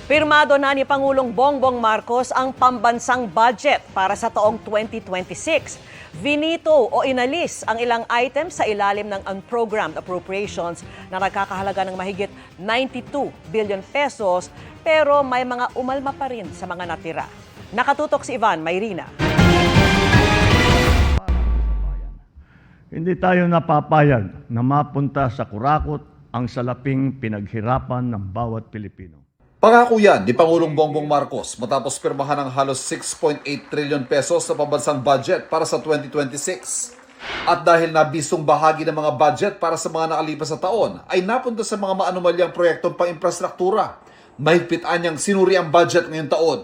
Pirmado na ni Pangulong Bongbong Marcos ang pambansang budget para sa taong 2026. Vinito o inalis ang ilang items sa ilalim ng unprogrammed appropriations na nagkakahalaga ng mahigit 92 billion pesos pero may mga umalma pa rin sa mga natira. Nakatutok si Ivan Mayrina. Hindi tayo napapayag na mapunta sa kurakot ang salaping pinaghirapan ng bawat Pilipino. Pangako yan ni Pangulong Bongbong Marcos matapos pirmahan ng halos 6.8 trillion pesos sa pambansang budget para sa 2026. At dahil nabisong bahagi ng mga budget para sa mga nakalipas na taon ay napunta sa mga maanumalyang proyektong pang-infrastruktura. Mahigpit anyang sinuri ang budget ngayong taon.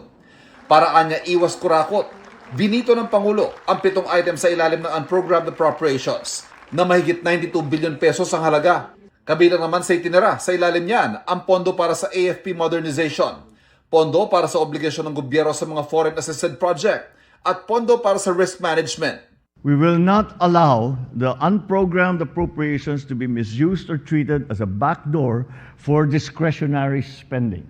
Para anya iwas kurakot, binito ng Pangulo ang 7 items sa ilalim ng unprogrammed appropriations na mahigit 92 billion pesos ang halaga. Kabilang naman sa itinera sa ilalim niyan ang pondo para sa AFP modernization, pondo para sa obligasyon ng gobyerno sa mga foreign assisted project, at pondo para sa risk management. We will not allow the unprogrammed appropriations to be misused or treated as a backdoor for discretionary spending.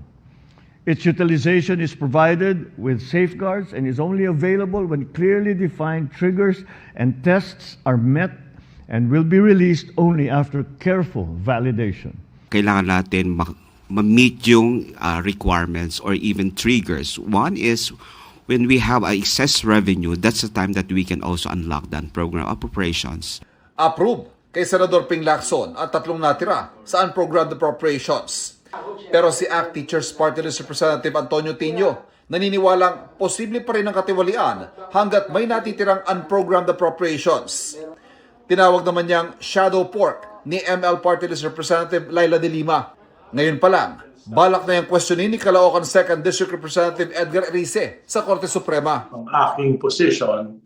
Its utilization is provided with safeguards and is only available when clearly defined triggers and tests are met and will be released only after careful validation. Kailangan natin ma-meet yung requirements or even triggers. One is when we have excess revenue, that's the time that we can also unlock that program appropriations. Approve kay Senador Ping Lacson at 3 natira sa unprogrammed appropriations. Pero si ACT Teachers Party List Representative Antonio Tino naniniwalang posible pa rin ang katiwalian hanggat may natitirang unprogrammed appropriations. Tinawag naman niyang shadow pork ni ML Party List Representative Laila de Lima. Ngayon pa lang, balak na yung questionin ni Caloocan 2nd District Representative Edgar Erice sa Korte Suprema. Ang aking position,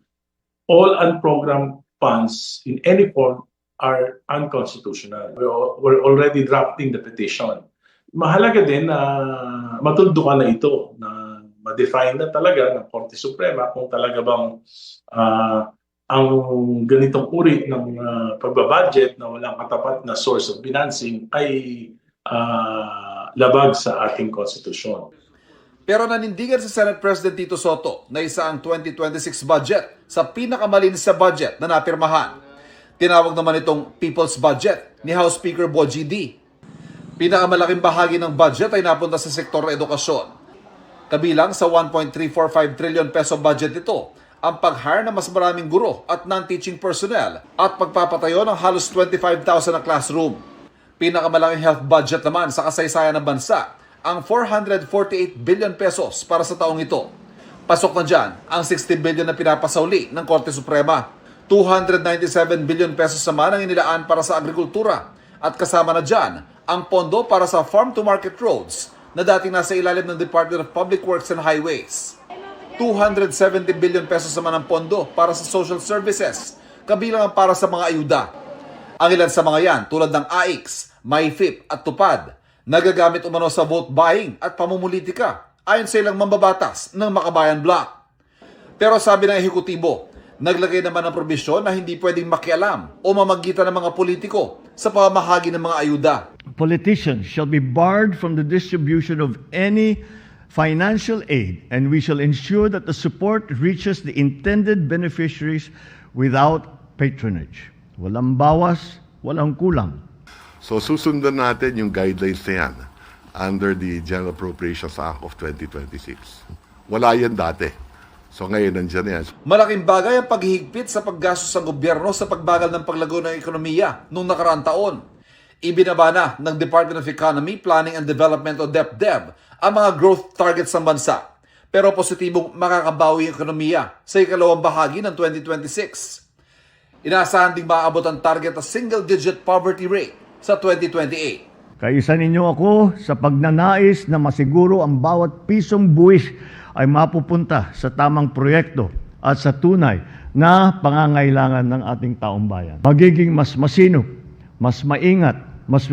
all unprogrammed funds in any form are unconstitutional. We're already drafting the petition. Mahalaga din na matuldukan na ito, na ma-define na talaga ng Korte Suprema kung talaga bang ang ganitong uri ng pagbabudget na walang katapat na source of financing ay labag sa ating konstitusyon. Pero nanindigan si Senate President Tito Soto na isa ang 2026 budget sa pinakamalinis sa budget na napirmahan. Tinawag naman itong People's Budget ni House Speaker Bogie D. Pinakamalaking bahagi ng budget ay napunta sa sektor ng edukasyon. Kabilang sa 1.345 trillion peso budget ito, ang pag-hire ng mas maraming guro at non-teaching personnel at pagpapatayo ng halos 25,000 na classroom. Pinakamalaking health budget naman sa kasaysayan ng bansa, ang 448 billion pesos para sa taong ito. Pasok na dyan ang 60 billion na pinapasauli ng Korte Suprema. 297 billion pesos naman ang inilaan para sa agrikultura at kasama na dyan ang pondo para sa farm-to-market roads na dating nasa ilalim ng Department of Public Works and Highways. 270 billion pesos naman ang pondo para sa social services, kabilang ang para sa mga ayuda. Ang ilan sa mga yan, tulad ng AIX, MyFIP at TUPAD, nagagamit umano sa vote buying at pamumulitika ayon sa ilang mambabatas ng Makabayan Bloc. Pero sabi ng ehekutibo, naglagay naman ng probisyon na hindi pwedeng makialam o mamagitan ng mga politiko sa pamamahagi ng mga ayuda. Politicians shall be barred from the distribution of any financial aid, and we shall ensure that the support reaches the intended beneficiaries without patronage. Walang bawas, walang kulang. So susundan natin yung guidelines na yan under the General Appropriations Act of 2026. Wala yan dati. So ngayon nandiyan yan. Malaking bagay ang paghihigpit sa paggastos ng gobyerno sa pagbagal ng paglago ng ekonomiya noong nakaraang taon. Ibinaba na ng Department of Economy, Planning and Development o DepDev ang mga growth targets ng bansa. Pero positibong makakabawi ang ekonomiya sa ikalawang bahagi ng 2026. Inaasahan ding maabot ang target na single-digit poverty rate sa 2028. Kaisa ninyo ako sa pagnanais na masiguro ang bawat pisong buwis ay mapupunta sa tamang proyekto at sa tunay na pangangailangan ng ating taong bayan. Magiging mas masinop, mas maingat, mas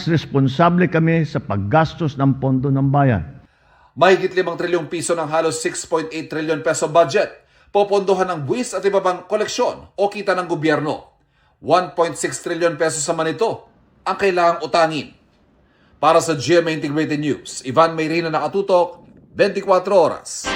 responsable kami sa paggastos ng pondo ng bayan. Mahigit 5 trilyong piso ng halos 6.8 trillion peso budget, popondohan ng buwis at iba pang koleksyon o kita ng gobyerno. 1.6 trillion pesos naman ito ang kailangang utangin. Para sa GMA Integrated News, Ivan Mayrina nakatutok, 24 oras.